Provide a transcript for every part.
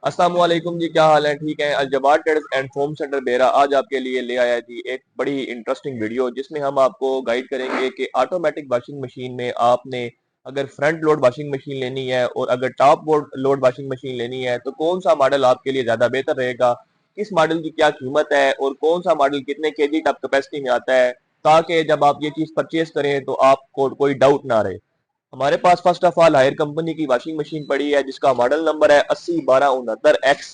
अस्सलाम वालेकुम जी, क्या हाल है? ठीक है। अलजबार ट्रेडर्स एंड फोम सेंटर बेरा आज आपके लिए ले आया जी एक बड़ी इंटरेस्टिंग वीडियो, जिसमें हम आपको गाइड करेंगे कि ऑटोमेटिक वॉशिंग मशीन में आपने अगर फ्रंट लोड वॉशिंग मशीन लेनी है और अगर टॉप लोड वॉशिंग मशीन लेनी है तो कौन सा मॉडल आपके लिए ज्यादा बेहतर रहेगा, किस मॉडल की क्या कीमत है और कौन सा मॉडल कितने केजी टॉप कैपेसिटी में आता है, ताकि जब आप ये चीज परचेज करें तो आपको कोई डाउट ना रहे। हमारे पास first of all Haier company की वॉशिंग मशीन पड़ी है जिसका मॉडल नंबर है 80 12 69 एक्स।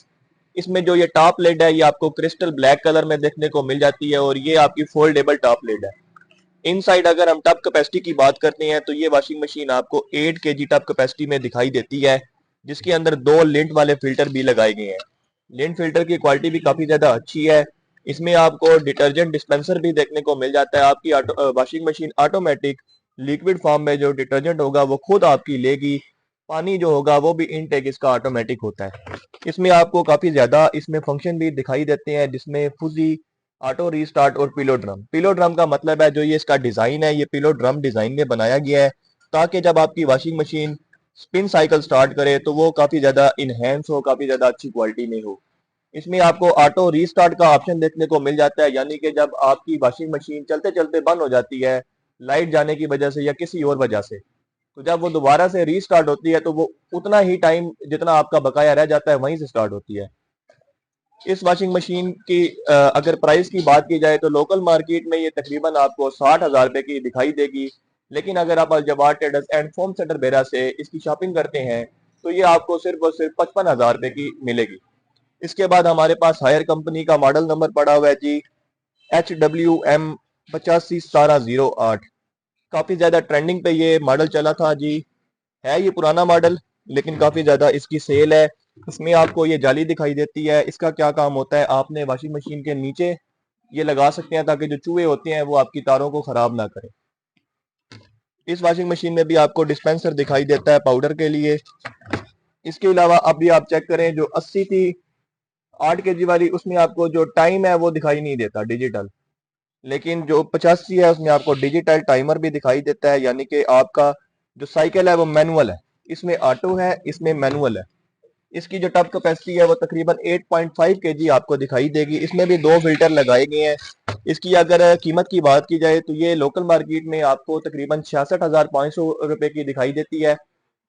इसमें जो ये टॉप लेड है ये आपको क्रिस्टल ब्लैक कलर में देखने को मिल जाती है और ये आपकी फोल्डेबल टॉप लेड है। इनसाइड अगर हम टॉप कैपेसिटी की बात करते हैं तो ये वॉशिंग मशीन आपको 8 केजी टॉप कैपेसिटी में दिखाई देती है, जिसके अंदर दो लिंट वाले फिल्टर भी लगाए गए हैं। लिंट फिल्टर की क्वालिटी भी काफी ज्यादा अच्छी है। इसमें आपको डिटर्जेंट डिस्पेंसर भी देखने को मिल जाता है। आपकी washing machine automatic liquid form में जो डिटर्जेंट होगा वो खुद आपकी लेगी। पानी जो होगा वो भी इनटेक इसका ऑटोमेटिक होता है। इसमें आपको काफी ज्यादा इसमें फंक्शन भी दिखाई देते हैं, जिसमें फुजी, ऑटो रीस्टार्ट और पिलो ड्रम। पिलो ड्रम का मतलब है जो ये इसका डिजाइन है ये पिलो ड्रम डिजाइन में बनाया गया है, ताकि जब आपकी washing machine spin cycle start करे तो वो काफी ज्यादा इनहेंस हो, काफी ज्यादा अच्छी क्वालिटी में हो। इसमें आपको ऑटो रीस्टार्ट का ऑप्शन देखने को मिल जाता है, यानी कि जब आपकी वॉशिंग मशीन चलते चलते बंद हो जाती है लाइट जाने की वजह से या किसी और वजह से, तो जब वो दोबारा से रीस्टार्ट होती है तो वो उतना ही टाइम जितना आपका बकाया रह जाता है वहीं से स्टार्ट होती है। इस वॉशिंग मशीन की अगर प्राइस की बात की जाए तो लोकल मार्केट में ये तकरीबन आपको 60,000 रुपए की दिखाई देगी, लेकिन अगर आप अलजबार ट्रेडर्स एंड फोम सेंटर बेरा से इसकी शॉपिंग करते हैं तो ये आपको सिर्फ और सिर्फ 55,000 रुपए की मिलेगी। इसके बाद हमारे पास हायर कंपनी का मॉडल नंबर पड़ा हुआ है जी HWM 85 1708। काफी ज्यादा ट्रेंडिंग पे ये मॉडल चला था जी। है ये पुराना मॉडल, लेकिन काफी ज्यादा इसकी सेल है। इसमें आपको ये जाली दिखाई देती है। इसका क्या काम होता है, आपने वॉशिंग मशीन के नीचे ये लगा सकते हैं ताकि जो चूहे होते हैं वो आपकी तारों को खराब ना करें। इस वॉशिंग मशीन में भी आपको डिस्पेंसर दिखाई देता है पाउडर के लिए। इसके अलावा अभी आप चेक करें जो 80 थी 8 केजी वाली, उसमें आपको जो टाइम है वो दिखाई नहीं देता डिजिटल, लेकिन जो 85 है उसमें आपको डिजिटल टाइमर भी दिखाई देता है, यानी कि आपका जो साइकिल है वो मैनुअल है। इसमें ऑटो है, इसमें मैनुअल है। इसकी जो टॉप कैपेसिटी है वो तकरीबन 8.5 केजी आपको दिखाई देगी। इसमें भी दो फिल्टर लगाए गए हैं। इसकी अगर कीमत की बात की जाए तो ये लोकल मार्केट में आपको तकरीबन 66,500 रुपए की दिखाई देती है,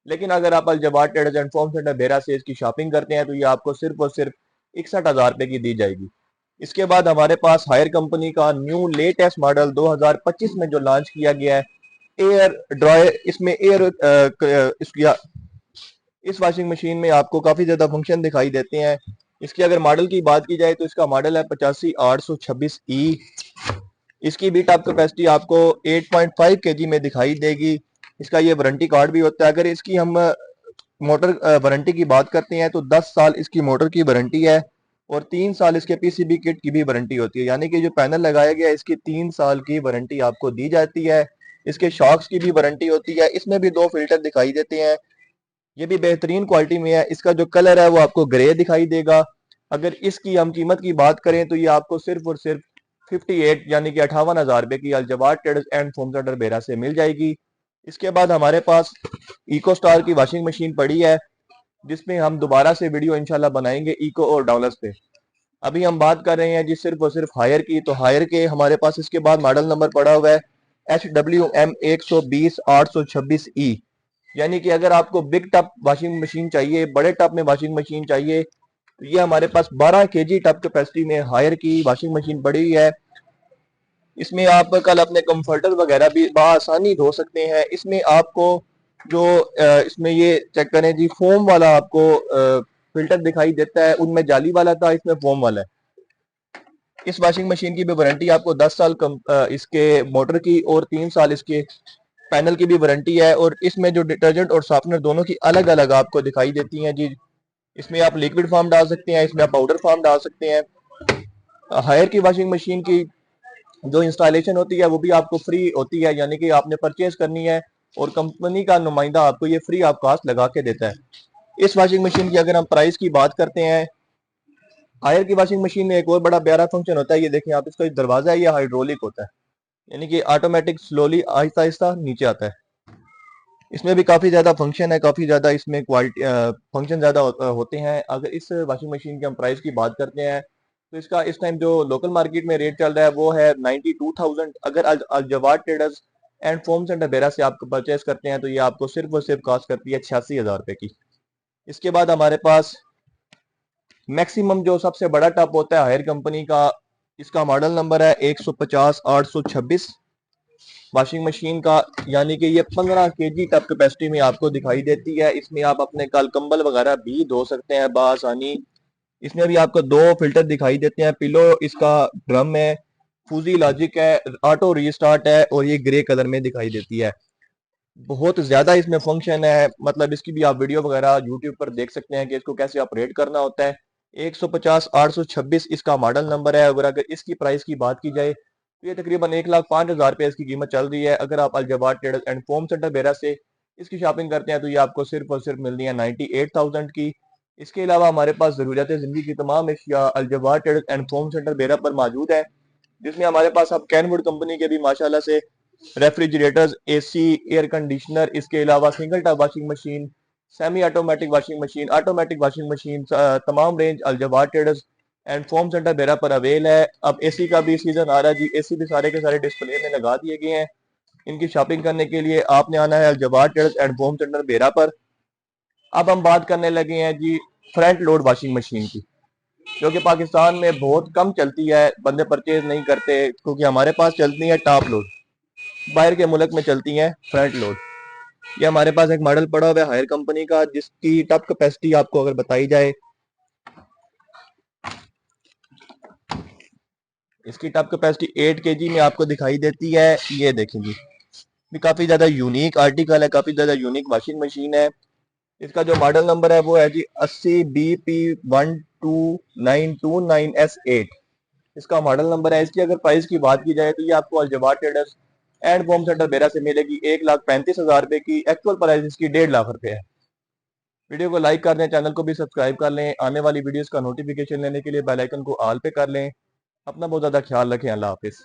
लेकिन अगर आप अलजबार ट्रेडर्स एंड फॉर्म सेंटर बेरा से इसकी शॉपिंग करते हैं तो ये आपको सिर्फ और सिर्फ 61,000 रुपए की दी जाएगी। इसके बाद हमारे पास हायर कंपनी का न्यू लेटेस्ट मॉडल 2025 में जो लॉन्च किया गया है एयर ड्रायर। इसमें एयर इसकी इस वॉशिंग मशीन में आपको काफी ज्यादा फंक्शन दिखाई देते हैं। इसकी अगर मॉडल की बात की जाए तो इसका मॉडल है 85 826 ई। इसकी भी टॉप कैपेसिटी आपको 8.5 केजी में दिखाई देगी। इसका ये वारंटी कार्ड भी होता है। अगर इसकी हम मोटर वारंटी की बात करते हैं तो 10 साल इसकी मोटर की वारंटी है और 3 साल इसके पीसीबी किट की भी वारंटी होती है, यानी कि जो पैनल लगाया गया है इसकी 3 साल की वारंटी आपको दी जाती है। इसके शॉक्स की भी वारंटी होती है। इसमें भी दो फिल्टर दिखाई देते हैं, ये भी बेहतरीन क्वालिटी में है। इसका जो कलर है वो आपको ग्रे दिखाई देगा। अगर इसकी हम कीमत की बात करें तो ये आपको सिर्फ और सिर्फ 58 यानी कि 58,000 रुपए की अलजबार ट्रेडर्स एंड फोम सेंटर बेरा से मिल जाएगी। इसके बाद हमारे पास इको स्टार की वॉशिंग मशीन पड़ी है, जिसमें हम दोबारा से वीडियो इंशाल्लाह बनाएंगे इको और डॉलर्स पे। अभी हम बात कर रहे हैं जी सिर्फ और सिर्फ हायर की, तो हायर के हमारे पास इसके बाद मॉडल नंबर पड़ा हुआ है HWM 120 826 ई। यानी कि अगर आपको बिग टॉप वॉशिंग मशीन चाहिए, बड़े टॉप में वॉशिंग मशीन चाहिए, तो ये हमारे पास 12 केजी टॉप कैपेसिटी में हायर की वॉशिंग मशीन पड़ी हुई है। इसमें आप कल अपने कंफर्टर वगैरह भी बआसानी धो सकते हैं। इसमें आपको जो इसमें ये चेक करें जी फोम वाला आपको फिल्टर दिखाई देता है, उनमें जाली वाला था, इसमें फोम वाला है। इस वॉशिंग मशीन की भी वारंटी आपको 10 साल इसके मोटर की और 3 साल इसके पैनल की भी वारंटी है। और इसमें जो डिटर्जेंट और सॉफ्टनर दोनों की अलग अलग आपको दिखाई देती हैं जी। इसमें आप लिक्विड फॉर्म डाल सकते हैं, इसमें आप पाउडर फॉर्म डाल सकते हैं। हायर की वॉशिंग मशीन की जो इंस्टॉलेशन होती है वो भी आपको फ्री होती है, यानी कि आपने परचेज करनी है और कंपनी का नुमाइंदा आपको ये फ्री ऑफ कॉस्ट लगा के देता है। इस वॉशिंग मशीन की अगर हम प्राइस की बात करते हैं, हायर की वॉशिंग मशीन में एक और बड़ा प्यारा फंक्शन होता है। ये देखें आप, इसका जो दरवाजा है ये हाइड्रोलिक होता है, यानी कि ऑटोमेटिक स्लोली आहिस्ता आहिस्ता नीचे आता है। इसमें भी काफ़ी ज़्यादा फंक्शन है, काफ़ी ज़्यादा इसमें क्वालिटी फंक्शन ज़्यादा होते हैं। अगर इस वॉशिंग मशीन के हम प्राइस की बात करते हैं तो इसका इस टाइम जो लोकल मार्केट में रेट चल रहा है वो है 92,000। अगर Al Jawad traders and foams and अबेरा से आप परचेज करते हैं तो ये आपको सिर्फ और सिर्फ कॉस्ट करती है 86,000 रुपए की। इसके बाद हमारे पास मैक्सिमम जो सबसे बड़ा टब होता है हायर कंपनी का, इसका मॉडल नंबर है 150-826 वॉशिंग मशीन का, यानी कि ये 15 kg टब कैपेसिटी में आपको दिखाई देती है। इसमें आप अपने कल कंबल वगैरह भी धो सकते हैं बआसानी। इसमें भी आपको दो फिल्टर दिखाई देते हैं, पिलो इसका ड्रम है, फूजी लॉजिक है, ऑटो रीस्टार्ट है और ये ग्रे कलर में दिखाई देती है। बहुत ज्यादा इसमें फंक्शन है, मतलब इसकी भी आप वीडियो वगैरह यूट्यूब पर देख सकते हैं कि इसको कैसे ऑपरेट करना होता है। 150-826 इसका मॉडल नंबर है। अगर इसकी प्राइस की बात की जाए तो ये तकरीबन 1,05,000 रुपये इसकी कीमत चल रही है। अगर आप अल-जवाद ट्रेडर्स एंड फोम सेंटर बेरा से इसकी शॉपिंग करते हैं तो ये आपको सिर्फ और सिर्फ मिलनी है 98,000 की। इसके अलावा हमारे पास जरूरत जिंदगी की तमाम अशिया अल-जवाद traders and foam centre Bera पर मौजूद है, जिसमें हमारे पास अब कैनवुड कंपनी के भी माशाल्लाह से रेफ्रिजरेटर्स, एसी, एयर कंडीशनर, इसके अलावा single top washing machine, semi automatic washing machine, automatic washing machine, तमाम range Al Jawad traders and foam centre Bera पर अवेल है। अब एसी का भी सीजन आ रहा है जी, एसी भी सारे के सारे डिस्प्ले में लगा दिए गए हैं। इनकी शॉपिंग करने के लिए आपने आना है अल-जवाद traders and foam centre Bera पर। अब हम बात करने लगे हैं जी फ्रंट लोड वॉशिंग मशीन की, जो कि पाकिस्तान में बहुत कम चलती है, बंदे परचेज नहीं करते क्योंकि हमारे पास चलती है टॉप लोड, बाहर के मुल्क में चलती हैं फ्रंट लोड। ये हमारे पास एक मॉडल पड़ा हुआ है हायर कंपनी का, जिसकी टॉप कैपेसिटी आपको अगर बताई जाए, इसकी टॉप कैपेसिटी 8 kg में आपको दिखाई देती है। ये देखें जी, भी काफी ज्यादा यूनिक आर्टिकल है, काफी ज्यादा यूनिक वॉशिंग मशीन है। इसका जो मॉडल नंबर है वो है जी 80BP12929S8, इसका मॉडल नंबर है। इसकी अगर प्राइस की बात की जाए तो ये आपको अल-जवाद ट्रेडर्स एंड फोम सेंटर बेरा से मिलेगी 1,35,000 रुपए की। एक्चुअल प्राइस इसकी 1.5 लाख रुपए है। वीडियो को लाइक कर लें, चैनल को भी सब्सक्राइब कर लें, आने वाली वीडियोस का नोटिफिकेशन लेने के लिए बेल आइकन को ऑल पे कर लें। अपना बहुत ज्यादा ख्याल रखें। अल्लाह हाफिज।